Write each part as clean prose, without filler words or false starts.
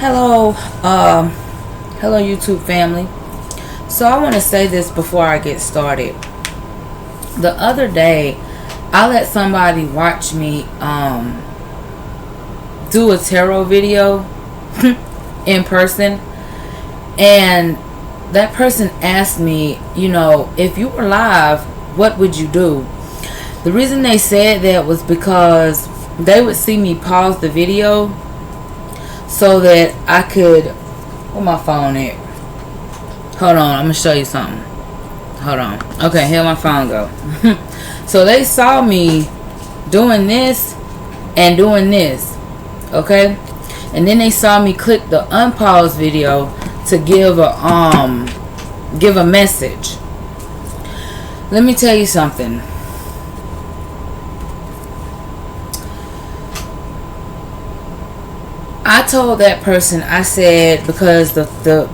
Hello, hello YouTube family. So I want to say this before I get started. The other day, I let somebody watch me do a tarot video in person, and that person asked me, if you were live, what would you do? The reason they said that was because they would see me pause the video so that I could... Where my phone at? Hold on, I'm going to show you something. Hold on. Okay, here my phone go. So they saw me doing this and doing this. Okay? And then they saw me click the unpause video to give a message. Let me tell you something. I told that person, I said, because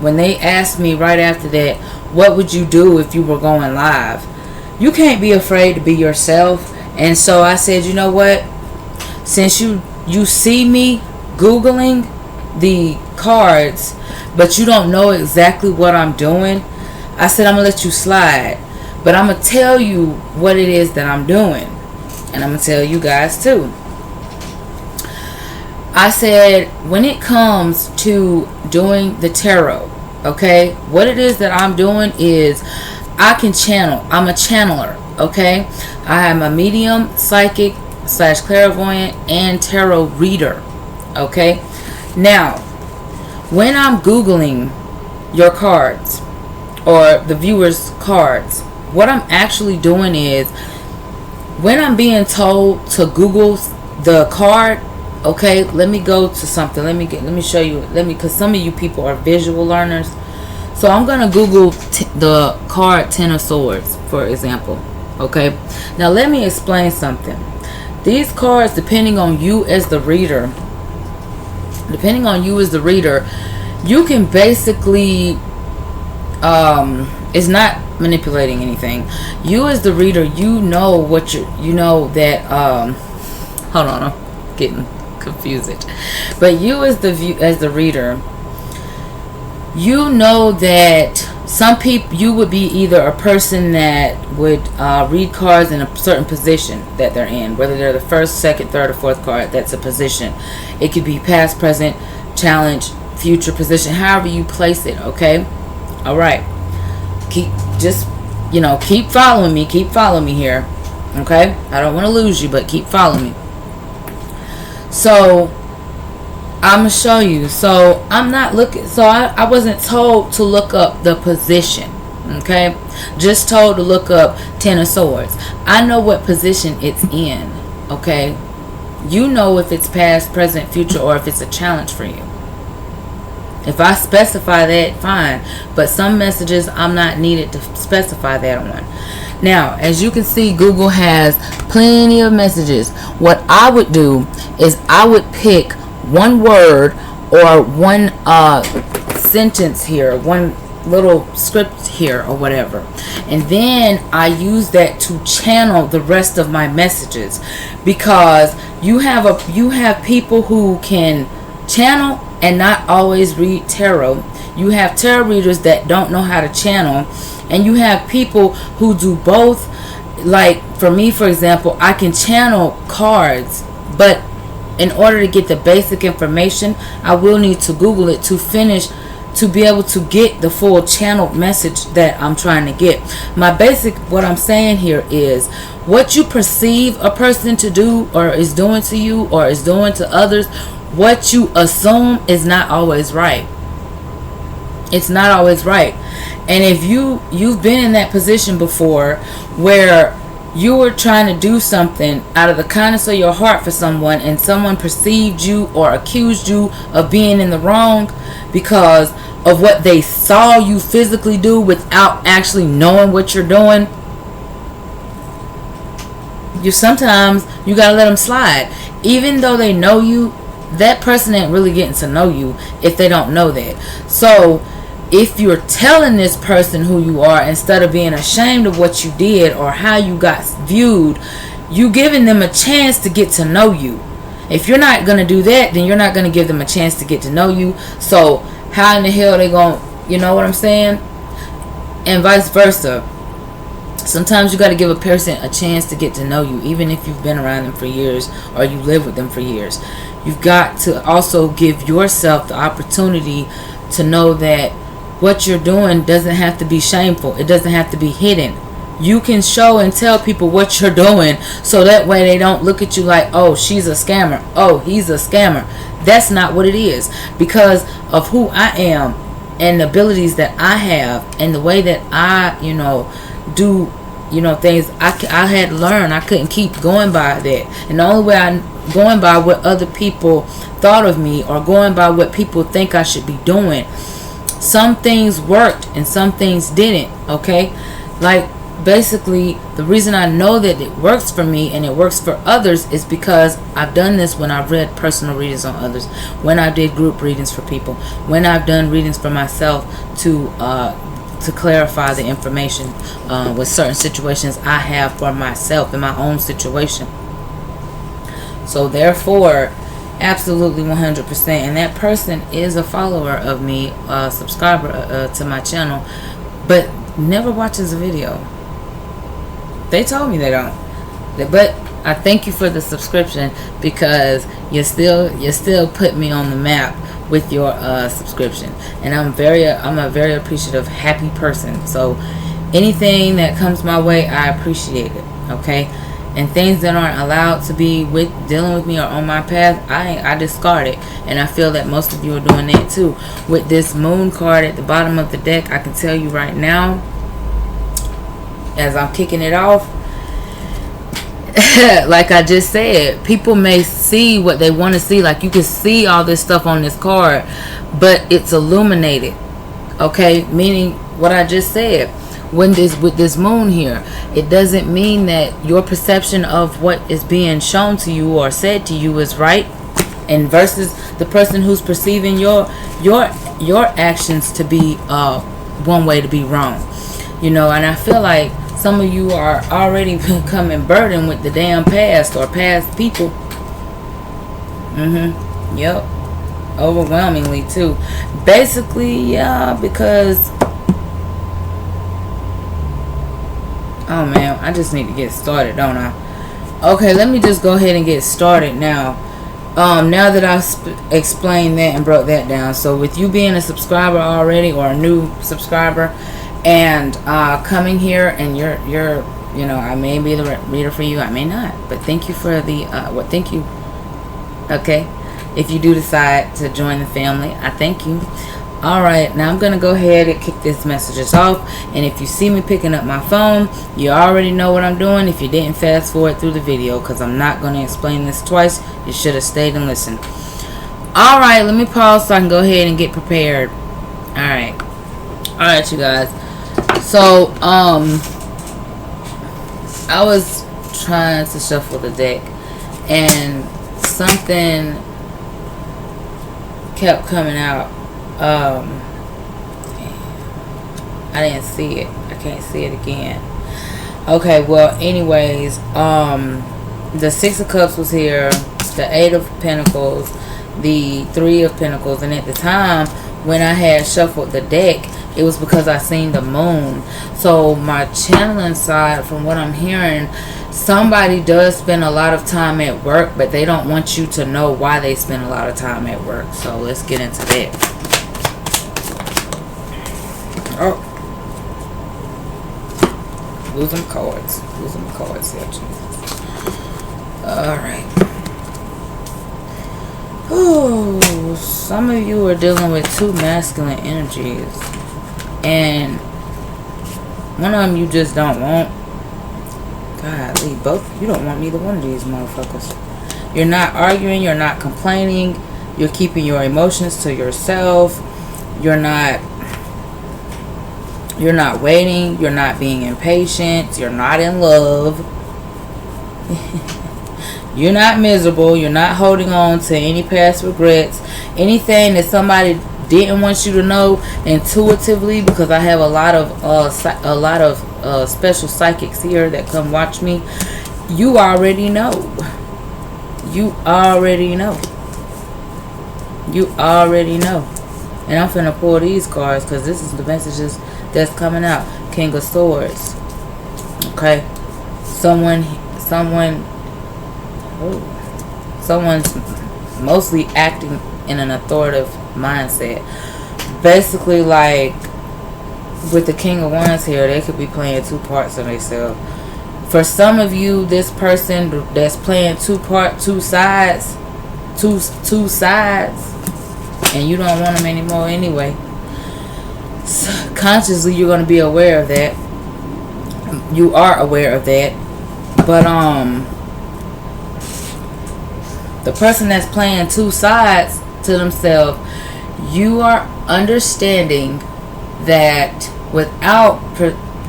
when they asked me right after that, what would you do if you were going live? You can't be afraid to be yourself. And so I said, you know what? Since you see me Googling the cards, but you don't know exactly what I'm doing, I said, I'm going to let you slide. But I'm going to tell you what it is that I'm doing. And I'm going to tell you guys too. I said, when it comes to doing the tarot, okay, what it is that I'm doing is I can channel. I'm a channeler, okay? I am a medium, psychic / clairvoyant, and tarot reader, okay? Now, when I'm Googling your cards or the viewers' cards, what I'm actually doing is when I'm being told to Google the card, okay, let me go to something. Let me show you. Because some of you people are visual learners. So I'm gonna Google the card Ten of Swords, for example. Okay. Now let me explain something. These cards, depending on you as the reader, you can basically, it's not manipulating anything. You as the reader, you know what you know that. Hold on, I'm getting confused. But you as the reader, you know that some people, you would be either a person that would read cards in a certain position that they're in, whether they're the first, second, third, or fourth card. That's a position. It could be past, present, challenge, future position, however you place it. Okay, all right, keep following me here. Okay, I don't want to lose you, but keep following me. So I'm gonna show you. So I'm not looking. So I wasn't told to look up the position. Okay, just told to look up Ten of Swords. I know what position it's in. Okay, you know if it's past, present, future, or if it's a challenge for you. If I specify that, fine. But some messages I'm not needed to specify that on. Now, as you can see, Google has plenty of messages. What I would do is I would pick one word or one sentence here, one little script here or whatever, and then I use that to channel the rest of my messages, because you have people who can channel and not always read tarot. You have tarot readers that don't know how to channel, and you have people who do both. Like for me, for example, I can channel cards, but in order to get the basic information, I will need to Google it to be able to get the full channeled message that I'm trying to get. What I'm saying here is, what you perceive a person to do or is doing to you or is doing to others, what you assume is not always right. It's not always right. And if you've been in that position before where you were trying to do something out of the kindness of your heart for someone, and someone perceived you or accused you of being in the wrong because of what they saw you physically do without actually knowing what you're doing, sometimes you gotta let them slide. Even though they know you, that person ain't really getting to know you if they don't know that. So if you're telling this person who you are, instead of being ashamed of what you did or how you got viewed, you giving them a chance to get to know you. If you're not going to do that, then you're not going to give them a chance to get to know you. So how in the hell they going to, you know what I'm saying? And vice versa. Sometimes you got to give a person a chance to get to know you, even if you've been around them for years or you live with them for years. You've got to also give yourself the opportunity to know that what you're doing doesn't have to be shameful. It doesn't have to be hidden. You can show and tell people what you're doing, so that way they don't look at you like, oh, she's a scammer, oh, he's a scammer. That's not what it is. Because of who I am and the abilities that I have and the way that I, do, things, I had to learn. I couldn't keep going by that. And the only way I'm going by what other people thought of me, or going by what people think I should be doing. Some things worked and some things didn't, okay? Like, basically, the reason I know that it works for me and it works for others is because I've done this when I've read personal readings on others, when I did group readings for people, when I've done readings for myself to clarify the information with certain situations I have for myself in my own situation. So therefore, absolutely 100%. And that person is a follower of me, a subscriber to my channel, but never watches a video. They told me they don't. But I thank you for the subscription, because you still put me on the map with your subscription. And I'm a very appreciative, happy person. So anything that comes my way, I appreciate it. Okay? And things that aren't allowed to be dealing with me or on my path, I discard it. And I feel that most of you are doing that too. With this moon card at the bottom of the deck, I can tell you right now, as I'm kicking it off, like I just said, people may see what they want to see. Like, you can see all this stuff on this card, but it's illuminated. Okay? Meaning what I just said. With this moon here, it doesn't mean that your perception of what is being shown to you or said to you is right, and versus the person who's perceiving your actions to be one way to be wrong. And I feel like some of you are already becoming burdened with the damn past or past people. Yep. Overwhelmingly too. Basically, yeah, because oh man, I just need to get started, don't I? Okay, let me just go ahead and get started now. Now that I've explained that and broke that down. So with you being a subscriber already, or a new subscriber, and coming here, and you're I may be the reader for you, I may not. But thank you for the thank you. Okay, if you do decide to join the family, I thank you. Alright, now I'm going to go ahead and kick these messages off. And if you see me picking up my phone, you already know what I'm doing. If you didn't, fast forward through the video, because I'm not going to explain this twice. You should have stayed and listened. Alright, let me pause so I can go ahead and get prepared. Alright, you guys. So, I was trying to shuffle the deck, and something kept coming out. I didn't see it. I can't see it again. Okay, well, anyways, the Six of Cups was here, the Eight of Pentacles, the Three of Pentacles, and at the time when I had shuffled the deck, it was because I seen the moon. So my channeling side, from what I'm hearing, somebody does spend a lot of time at work, but they don't want you to know why they spend a lot of time at work. So let's get into that. Oh, losing cards here, Jesus. Alright. Oh, some of you are dealing with two masculine energies, and one of them you just don't want. Golly, both, you don't want neither one of these motherfuckers. You're not arguing, you're not complaining, you're keeping your emotions to yourself, you're not waiting, you're not being impatient, you're not in love, you're not miserable, you're not holding on to any past regrets, anything that somebody didn't want you to know intuitively, because I have a lot of special psychics here that come watch me. You already know. You already know. You already know. And I'm finna pull these cards because this is the messages that's coming out. King of Swords. Okay. Someone's mostly acting in an authoritative mindset. Basically, like with the King of Wands here, they could be playing two parts of themselves. For some of you, this person that's playing two sides, and you don't want them anymore anyway. Consciously, you're going to be aware of that. You are aware of that. But the person that's playing two sides to themselves, you are understanding that without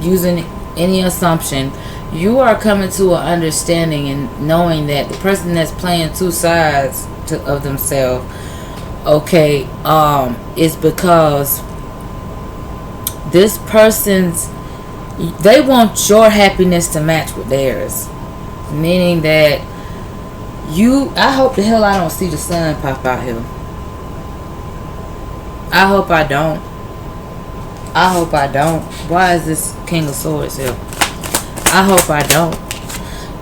using any assumption, you are coming to an understanding and knowing that the person that's playing two sides of themselves, okay, is because this person's, they want your happiness to match with theirs. Meaning that I hope the hell I don't see the sun pop out here. I hope I don't. Why is this King of Swords here? I hope I don't.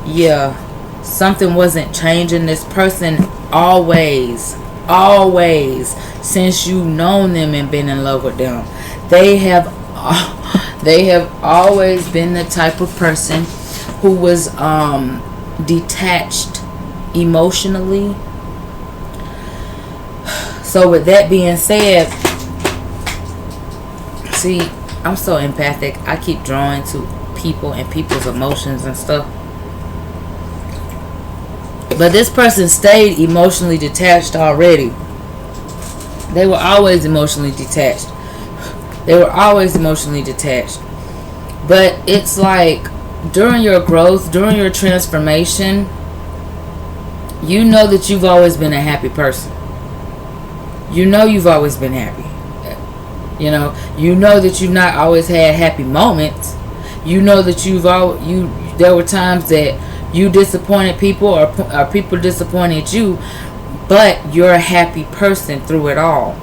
Yeah. Something wasn't changing. This person always, since you've known them and been in love with them, they have always been the type of person who was detached emotionally. So with that being said, see, I'm so empathic. I keep drawing to people and people's emotions and stuff. But this person stayed emotionally detached already. They were always emotionally detached. But it's like during your growth, during your transformation, you know that you've always been a happy person. You know you've always been happy. You know that you've not always had happy moments. You know that there were times that you disappointed people or people disappointed you, but you're a happy person through it all.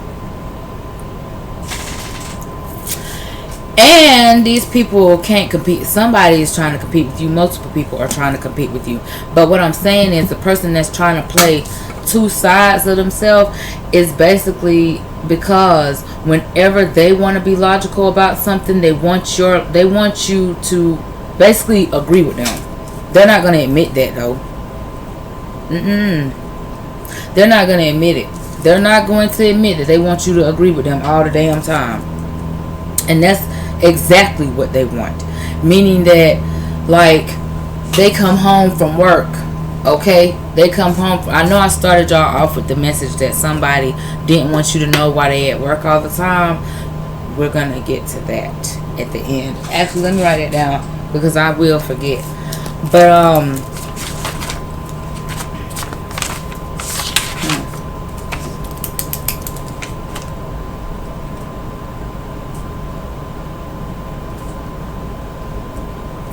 And these people can't compete. Somebody is trying to compete with you. Multiple people are trying to compete with you. But what I'm saying is the person that's trying to play two sides of themselves is basically because whenever they want to be logical about something, they want you to basically agree with them. They're not going to admit that though. They're not going to admit it. They're not going to admit that they want you to agree with them all the damn time. And that's exactly what they want. Meaning that, like, they come home from work, okay? They come home. I know I started y'all off with the message that somebody didn't want you to know why they at work all the time. We're going to get to that at the end. Actually, let me write it down because I will forget. But,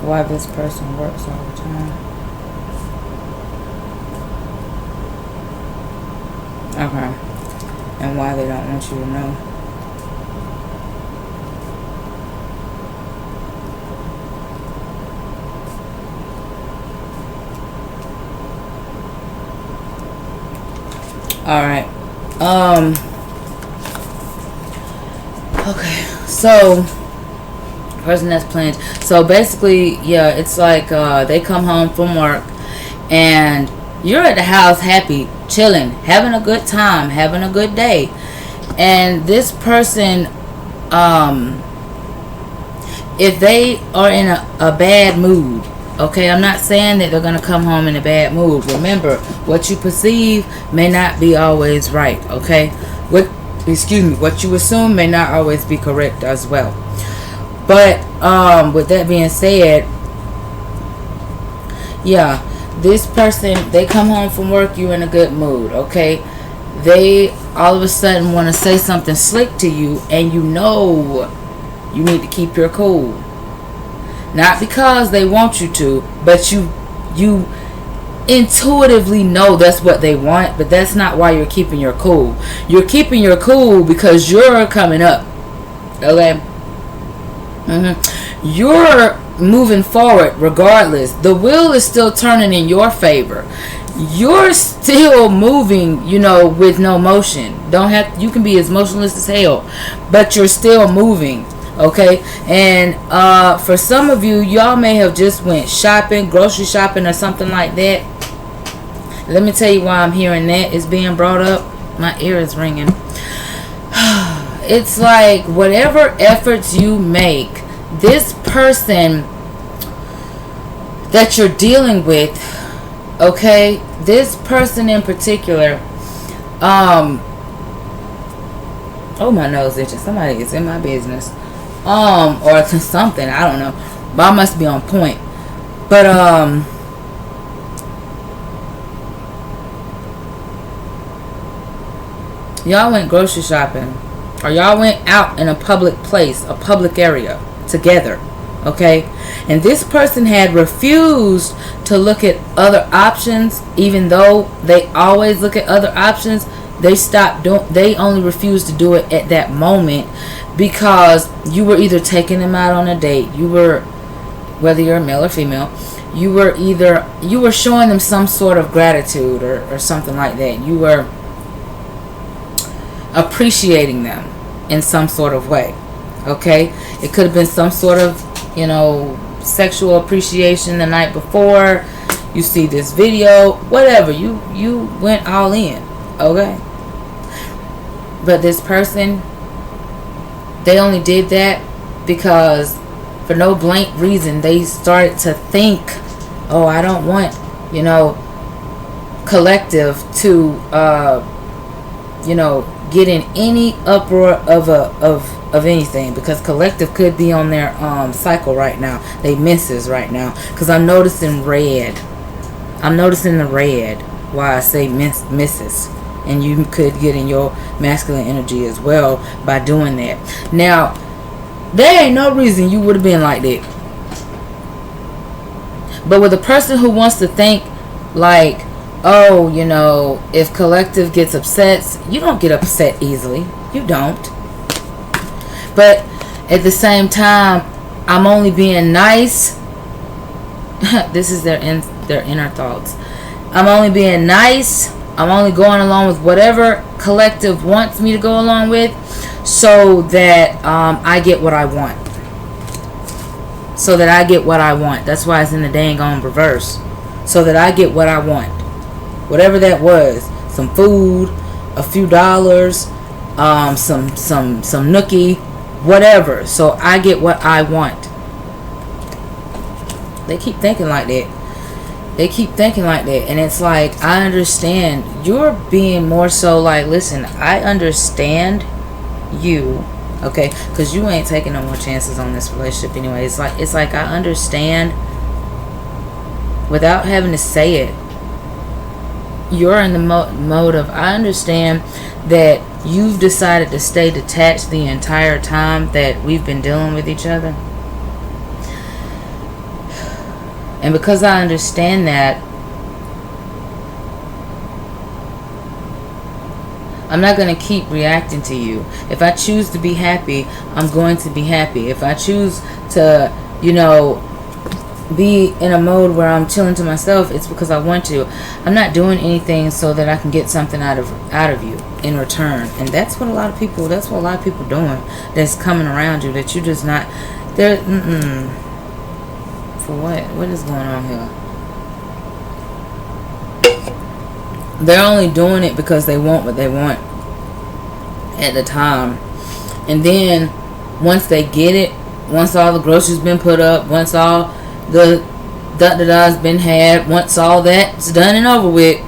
why this person works all the time. Okay. And why they don't want you to know. Alright. Okay. So person that's playing. So basically, yeah, it's like they come home from work and you're at the house happy, chilling, having a good time, having a good day. And this person, if they are in a bad mood, okay, I'm not saying that they're going to come home in a bad mood. Remember, what you perceive may not be always right, okay? What you assume may not always be correct as well. But with that being said, yeah, this person, they come home from work, you're in a good mood, okay? They all of a sudden want to say something slick to you, and you know you need to keep your cool. Not because they want you to, but you intuitively know that's what they want, but that's not why you're keeping your cool. You're keeping your cool because you're coming up. Okay? You're moving forward regardless. The wheel is still turning in your favor. You're still moving, you know, with no motion. You can be as motionless as hell, but you're still moving. Okay? And for some of you, y'all may have just went shopping, grocery shopping or something like that. Let me tell you why I'm hearing that is being brought up. My ear is ringing. It's like whatever efforts you make, this person that you're dealing with, okay, this person in particular, oh, my nose itching. Somebody is in my business. Or something, I don't know. But I must be on point. But y'all went grocery shopping, or y'all went out in a public place, a public area together, okay? And this person had refused to look at other options, even though they always look at other options. They only refused to do it at that moment because you were either taking them out on a date. You were, whether you're a male or female, you were showing them some sort of gratitude or something like that. You were appreciating them in some sort of way. Okay? It could have been some sort of, you know, sexual appreciation the night before. You see this video, whatever. You went all in. Okay? But this person, they only did that because for no blank reason they started to think, oh, I don't want, you know, collective to you know, get in any uproar of anything, because collective could be on their cycle right now. They misses right now, because I'm noticing red. I'm noticing the red. Why I say misses. And you could get in your masculine energy as well by doing that. Now, there ain't no reason you would have been like that. But with a person who wants to think like, oh, you know, if collective gets upset, you don't get upset easily. You don't. But at the same time, I'm only being nice. This is their inner thoughts. I'm only being nice. I'm only going along with whatever collective wants me to go along with, so that I get what I want. So that I get what I want. That's why it's in the dang on reverse. So that I get what I want. Whatever that was. Some food, a few dollars, some nookie, whatever. So I get what I want. They keep thinking like that. They keep thinking like that. And it's like, I understand. You're being more so like, listen, I understand you. Okay? Because you ain't taking no more chances on this relationship anyway. It's like I understand without having to say it. You're in the mode of, I understand that you've decided to stay detached the entire time that we've been dealing with each other. And because I understand that, I'm not going to keep reacting to you. If I choose to be happy, I'm going to be happy. If I choose to, you know, be in a mode where I'm chilling to myself, it's because I want to. I'm not doing anything so that I can get something out of you in return. And that's what a lot of people doing, that's coming around you, that you just not there. For what is going on here? They're only doing it because they want what they want at the time. And then once they get it, once all the groceries been put up, once all the da-da-da's been had, once all that's done and over with,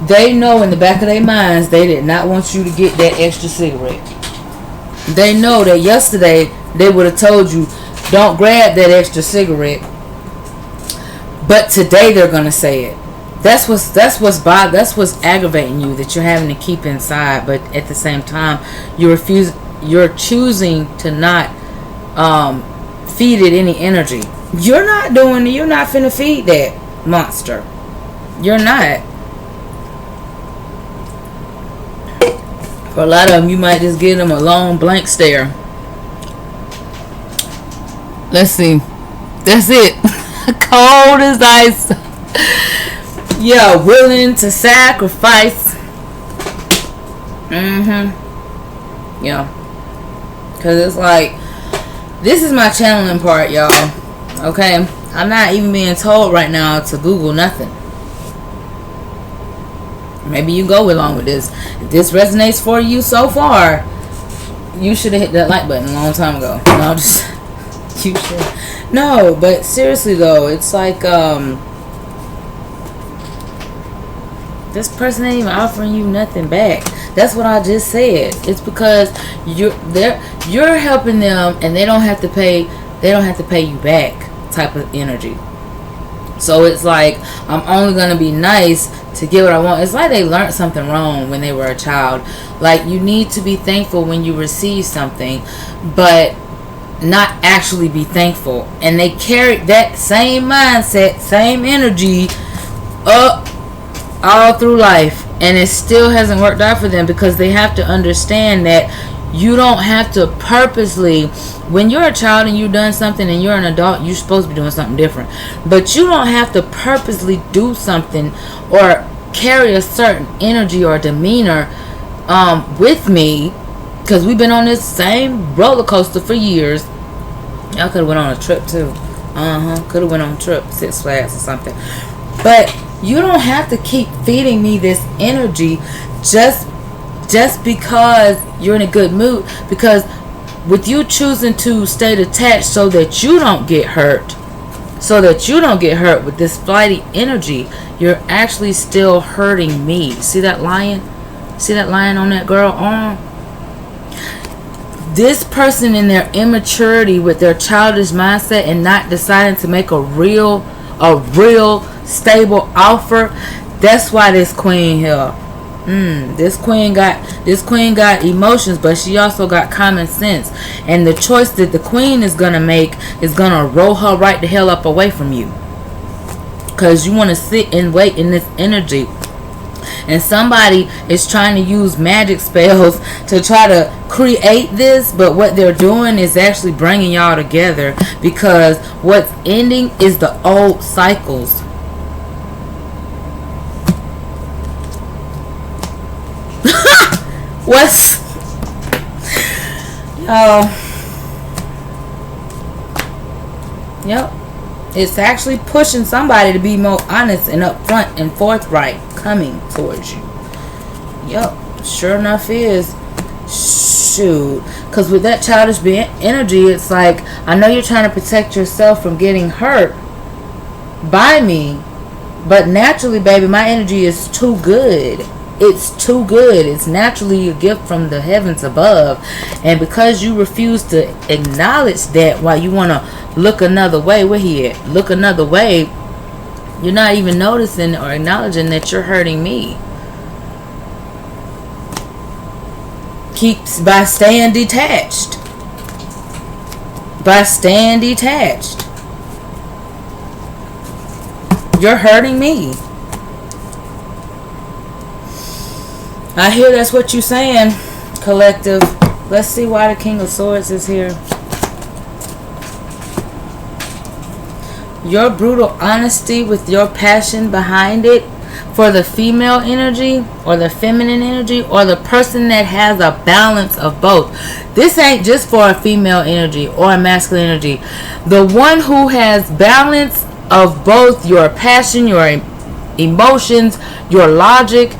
they know in the back of their minds they did not want you to get that extra cigarette. They know that yesterday they would have told you, don't grab that extra cigarette. But today they're gonna say it. That's what's aggravating you, that you're having to keep inside. But at the same time, you're choosing to not feed it any energy. You're not doing it. You're not finna feed that monster. You're not. For a lot of them, you might just give them a long blank stare. Let's see. That's it. Cold as ice. Yeah, willing to sacrifice. Yeah. Because it's like, this is my channeling part, y'all. Okay? I'm not even being told right now to Google nothing. Maybe you go along with this. If this resonates for you so far, you should have hit that like button a long time ago. No, just... You should. No, but seriously though, it's like, this person ain't even offering you nothing back. That's what I just said. It's because you're helping them, and they don't have to pay you back type of energy. So it's like, I'm only gonna be nice to get what I want. It's like they learned something wrong when they were a child. Like, you need to be thankful when you receive something, but not actually be thankful. And they carry that same mindset, same energy up all through life, and it still hasn't worked out for them, because they have to understand that you don't have to purposely, when you're a child and you've done something and you're an adult, you're supposed to be doing something different, but you don't have to purposely do something or carry a certain energy or demeanor with me, because we've been on this same roller coaster for years. Y'all could have went on a trip too. Could have went on a trip, Six Flags or something. But you don't have to keep feeding me this energy just because you're in a good mood. Because with you choosing to stay detached so that you don't get hurt, with this flighty energy, you're actually still hurting me. See that lion? See that lion on that girl arm? This person, in their immaturity with their childish mindset and not deciding to make a real stable offer, that's why this queen here. This queen got emotions, but she also got common sense. And the choice that the queen is gonna make is gonna roll her right the hell up away from you, because you want to sit and wait in this energy. And somebody is trying to use magic spells to try to create this, but what they're doing is actually bringing y'all together, because what's ending is the old cycles. What's... Yep. It's actually pushing somebody to be more honest and upfront and forthright coming towards you. Yep. Sure enough is. Shoot. Because with that childish energy, it's like, I know you're trying to protect yourself from getting hurt by me, but naturally, baby, my energy is too good. It's too good. It's naturally a gift from the heavens above. And because you refuse to acknowledge that, while you want to look another way, where he at? Look another way, you're not even noticing or acknowledging that you're hurting me. Keeps by staying detached. You're hurting me. I hear that's what you're saying, collective. Let's see why the King of Swords is here. Your brutal honesty with your passion behind it, for the female energy or the feminine energy, or the person that has a balance of both. This ain't just for a female energy or a masculine energy. The one who has balance of both your passion, your emotions, your logic,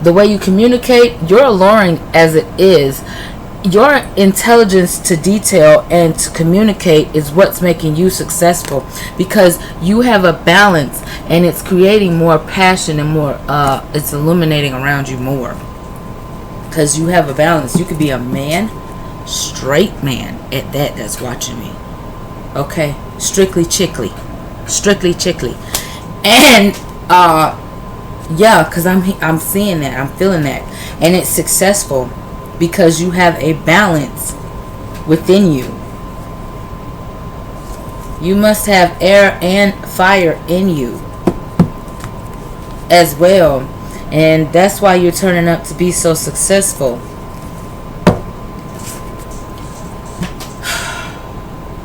the way you communicate, your alluring as it is, your intelligence to detail and to communicate is what's making you successful, because you have a balance, and it's creating more passion and more it's illuminating around you more, because you have a balance. You could be a man, straight man at that, that's watching me, okay, strictly chickly, and yeah, because I'm seeing that, I'm feeling that, and it's successful because you have a balance within you. You must have air and fire in you as well. And that's why you're turning up to be so successful.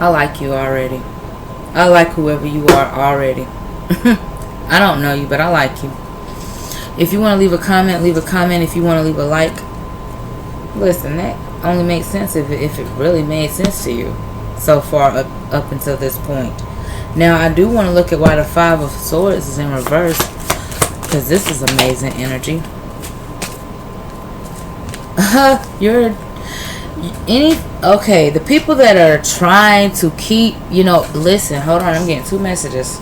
I like you already. I like whoever you are already. I don't know you, but I like you. If you want to leave a comment, leave a comment. If you want to leave a like, listen, that only makes sense if it really made sense to you so far up until this point. Now, I do want to look at why the Five of Swords is in reverse, because this is amazing energy. Okay, the people that are trying to keep, listen, hold on, I'm getting 2 messages.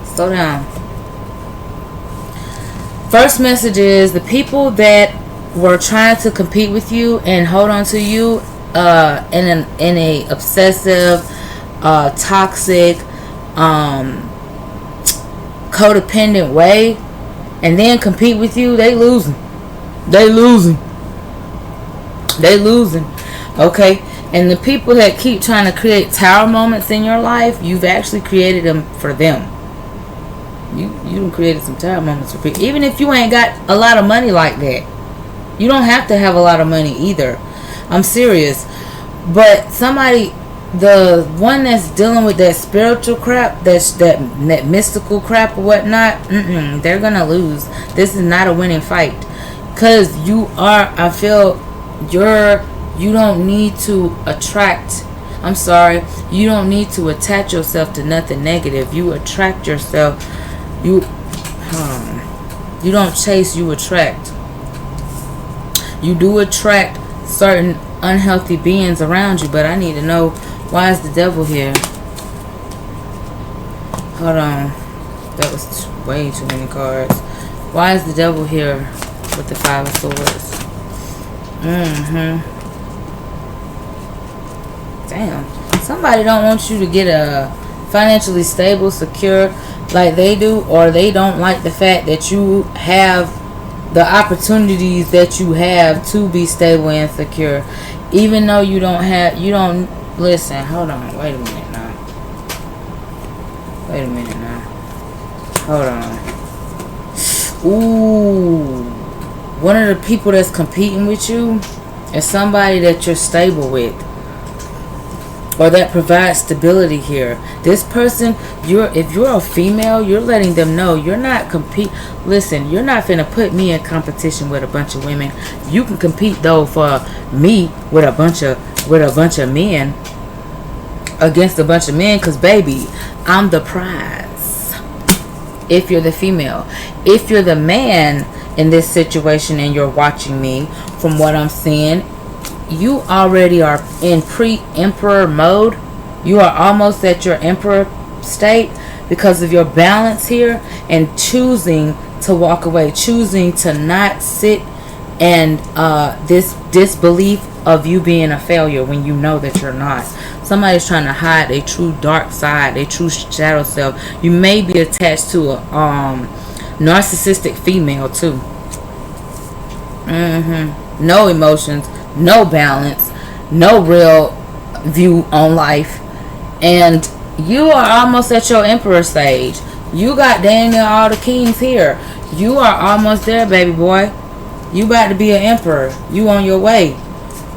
Slow down. First message is the people that were trying to compete with you and hold on to you in a obsessive, toxic, codependent way, and then compete with you, they losing. Okay? And the people that keep trying to create tower moments in your life, you've actually created them for them. You done created some tower moments for people. Even if you ain't got a lot of money like that. You don't have to have a lot of money either. I'm serious. But somebody, the one that's dealing with that spiritual crap, that mystical crap or whatnot, they're going to lose. This is not a winning fight. Because I feel you don't need to you don't need to attach yourself to nothing negative. You attract yourself. You don't chase, you attract. You do attract certain unhealthy beings around you, but I need to know, why is the devil here? Hold on. That was way too many cards. Why is the devil here with the Five of Swords? Damn. Somebody don't want you to get a financially stable, secure like they do, or they don't like the fact that you have the opportunities that you have to be stable and secure, even though you don't listen. Hold on, wait a minute now. Hold on. Ooh, one of the people that's competing with you is somebody that you're stable with, or that provides stability here. This person, if you're a female, you're letting them know you're not listen, you're not finna put me in competition with a bunch of women. You can compete though for me with a bunch of men, against a bunch of men, because baby, I'm the prize. If you're the female. If you're the man in this situation and you're watching me, from what I'm seeing, you already are in pre-emperor mode. You are almost at your emperor state because of your balance here, and choosing to walk away, choosing to not sit and this disbelief of you being a failure when you know that you're not. Somebody's trying to hide a true dark side, a true shadow self. You may be attached to a narcissistic female too. No emotions, no balance, no real view on life, and you are almost at your emperor stage. You got Daniel, all the kings here. You are almost there, baby boy. You about to be an emperor. You on your way.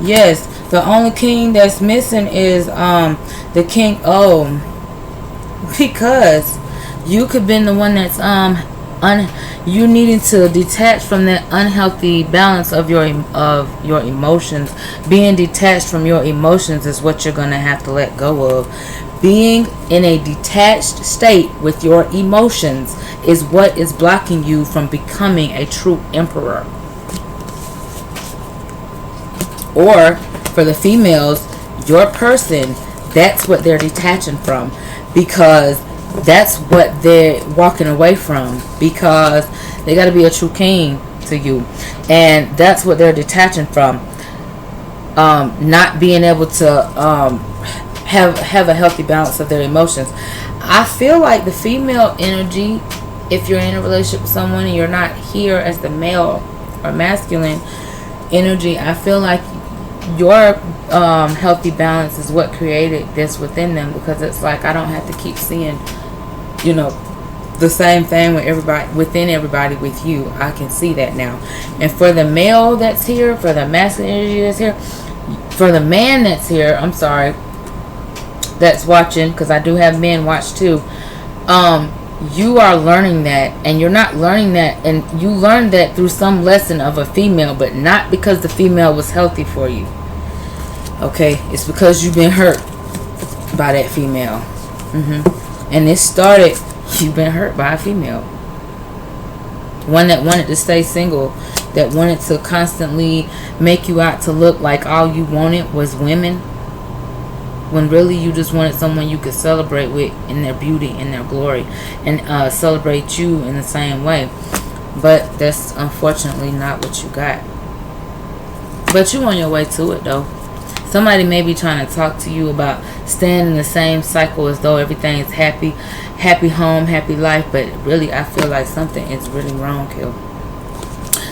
Yes, the only king that's missing is the king. Oh, because you could been the one that's you needing to detach from that unhealthy balance of your emotions. Being detached from your emotions is what you're gonna have to let go of. Being in a detached state with your emotions is what is blocking you from becoming a true emperor. Or for the females, your person, that's what they're detaching from, because that's what they're walking away from, because they got to be a true king to you, and that's what they're detaching from. Not being able to have a healthy balance of their emotions. I feel like the female energy, if you're in a relationship with someone and you're not here as the male or masculine energy, I feel like your healthy balance is what created this within them, because it's like I don't have to keep seeing, you know, the same thing with everybody, within everybody with you. I can see that now. And for the male that's here, for the masculine energy that's here, for the man that's here, I'm sorry, that's watching, because I do have men watch too. You are learning that, and you're not learning that, and you learned that through some lesson of a female, but not because the female was healthy for you. Okay, it's because you've been hurt by that female. And it started, you've been hurt by a female, one that wanted to stay single, that wanted to constantly make you out to look like all you wanted was women, when really you just wanted someone you could celebrate with in their beauty, in their glory, and celebrate you in the same way. But that's unfortunately not what you got. But you on your way to it though. Somebody may be trying to talk to you about staying in the same cycle as though everything is happy home, happy life, but really I feel like something is really wrong, Kill.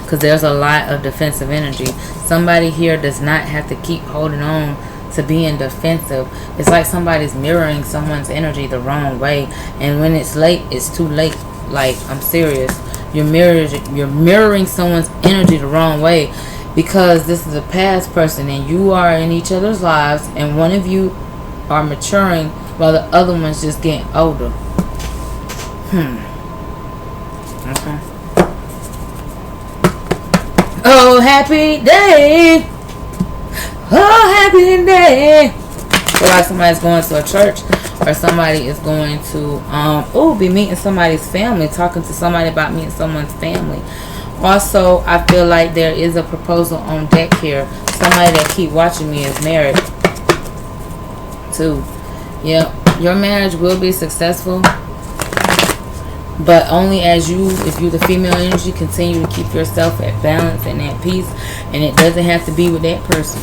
Because there's a lot of defensive energy. Somebody here does not have to keep holding on to being defensive. It's like somebody's mirroring someone's energy the wrong way, and when it's late, it's too late. Like, I'm serious. You're mirroring someone's energy the wrong way, because this is a past person and you are in each other's lives, and one of you are maturing while the other one's just getting older. Okay. Oh, happy day. Oh, happy day. Feel like somebody's going to a church, or somebody is going to be meeting somebody's family, talking to somebody about meeting someone's family. Also, I feel like there is a proposal on deck here. Somebody that keep watching me is married too. Yeah, your marriage will be successful, but only as you, if you the female energy, continue to keep yourself at balance and at peace. And it doesn't have to be with that person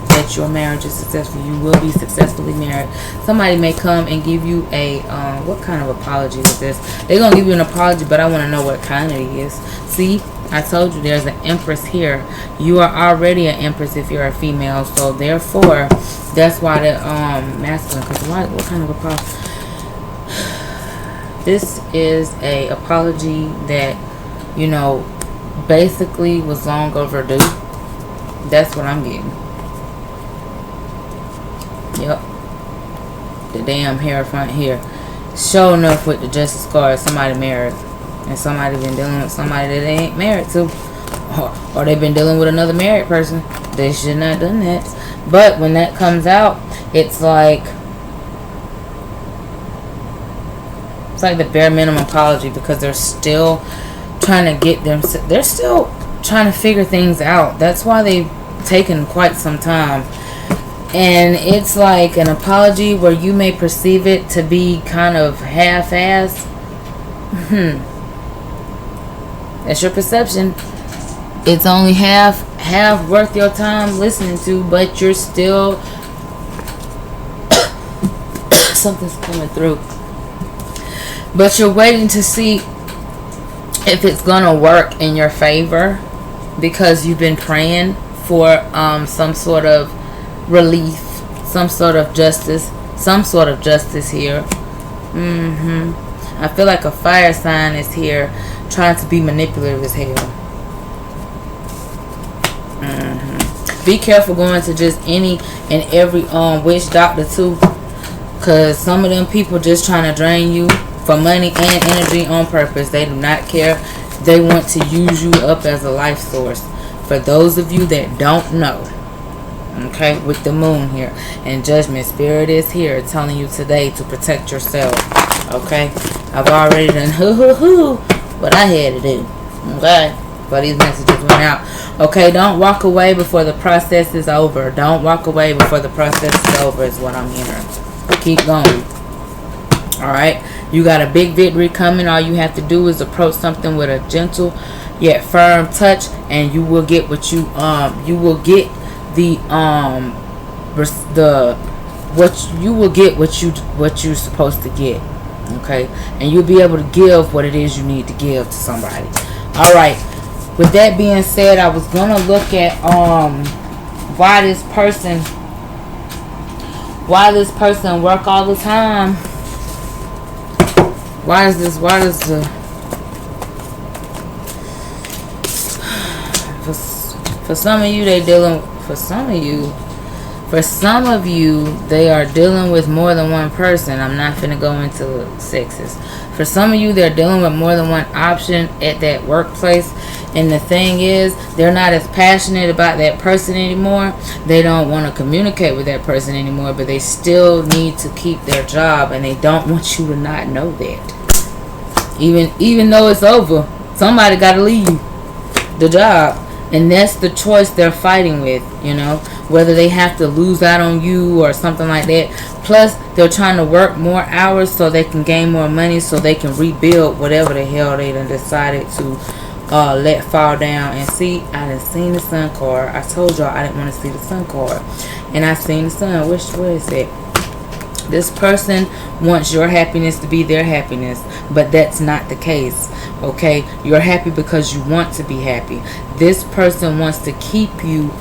that your marriage is successful. You will be successfully married. Somebody may come and give you a what kind of apology is this? They're gonna give you an apology, but I want to know what kind it is. See, I told you there's an empress here. You are already an empress if you're a female, so therefore that's why the masculine. Because what kind of apology? This is a apology that, you know, basically was long overdue. That's what I'm getting. Yep. The damn Hierophant here. Sure enough with the Justice card, somebody married. And somebody been dealing with somebody that they ain't married to. Or they've been dealing with another married person. They should not have done that. But when that comes out, it's like the bare minimum apology, because they're still trying to get them. They're still trying to figure things out. That's why they've taken quite some time. And it's like an apology where you may perceive it to be kind of half-assed. That's your perception. It's only half worth your time listening to, but you're still something's coming through. But you're waiting to see if it's gonna work in your favor, because you've been praying for some sort of relief, some sort of justice here. I feel like a fire sign is here, trying to be manipulative as hell. Be careful going to just any and every witch doctor too, because some of them people just trying to drain you for money and energy on purpose. They do not care. They want to use you up as a life source. For those of you that don't know, okay, with the moon here and judgment, spirit is here telling you today to protect yourself. Okay, I've already done what I had to do. Okay, but these messages went out. Okay, don't walk away before the process is over. Don't walk away before the process is over is what I'm hearing. Keep going. Alright, you got a big victory coming. All you have to do is approach something with a gentle yet firm touch, and you will get what you will get what you're supposed to get. Okay, and you'll be able to give what it is you need to give to somebody. All right, with that being said, I was gonna look at why this person work all the time. Why does the for some of you they are dealing with more than one person. I'm not finna go into sexes. For some of you, they're dealing with more than one option at that workplace. And the thing is, they're not as passionate about that person anymore. They don't want to communicate with that person anymore, but they still need to keep their job, and they don't want you to not know that. Even though it's over, somebody got to leave the job. And that's the choice they're fighting with, whether they have to lose out on you or something like that. Plus, they're trying to work more hours so they can gain more money, so they can rebuild whatever the hell they done decided to let fall down. And see, I done seen the sun card. I told y'all I didn't want to see the sun card. And I seen the sun. Where is it? This person wants your happiness to be their happiness, but that's not the case. Okay, you're happy because you want to be happy. This person wants to keep you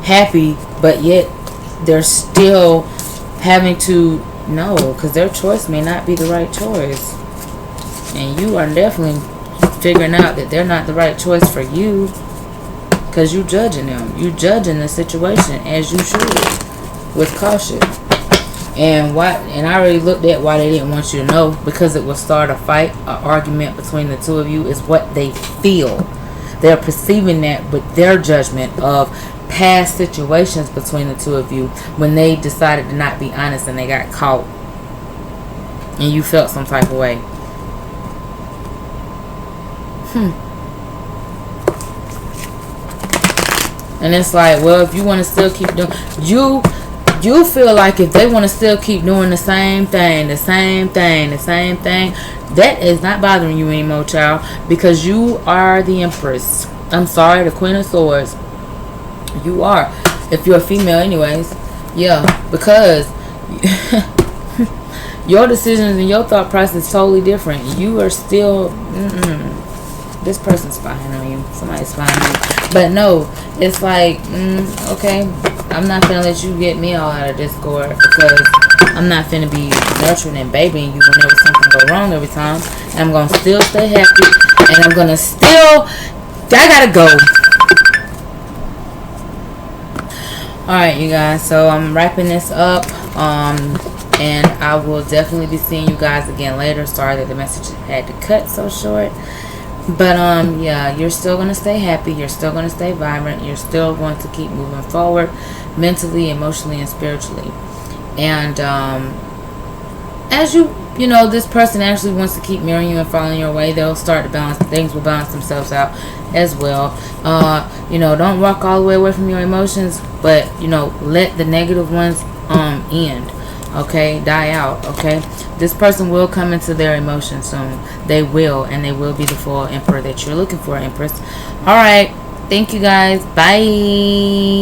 happy, but yet they're still having to know, because their choice may not be the right choice, and you are definitely figuring out that they're not the right choice for you, because you judging them. You judging the situation, as you should, with caution. And I already looked at why they didn't want you to know, because it will start a fight, an argument between the two of you. Is what they feel. They're perceiving that with their judgment of past situations between the two of you, when they decided to not be honest and they got caught, and you felt some type of way. And it's like, well, if you want to still keep doing, you feel like if they want to still keep doing the same thing, that is not bothering you anymore, child, because you are the Empress. I'm sorry, the Queen of Swords. You are, if you're a female anyways. Yeah, because your decisions and your thought process is totally different. You are still this person's spying on you. Somebody's spying on you. But no, it's like, okay, I'm not finna let you get me all out of discord, because I'm not finna be nurturing and babying you whenever something go wrong every time. And I'm gonna still stay happy, and I'm gonna still, I gotta go. Alright, you guys, so I'm wrapping this up, and I will definitely be seeing you guys again later. Sorry that the message had to cut so short. But yeah, you're still going to stay happy. You're still going to stay vibrant. You're still going to keep moving forward mentally, emotionally, and spiritually. And as this person actually wants to keep mirroring you and following your way, they'll start to balance. Things will balance themselves out as well. Don't walk all the way away from your emotions, but let the negative ones end. Okay, die out. Okay, this person will come into their emotions soon. They will, and they will be the full emperor that you're looking for, Empress. All right, thank you guys. Bye.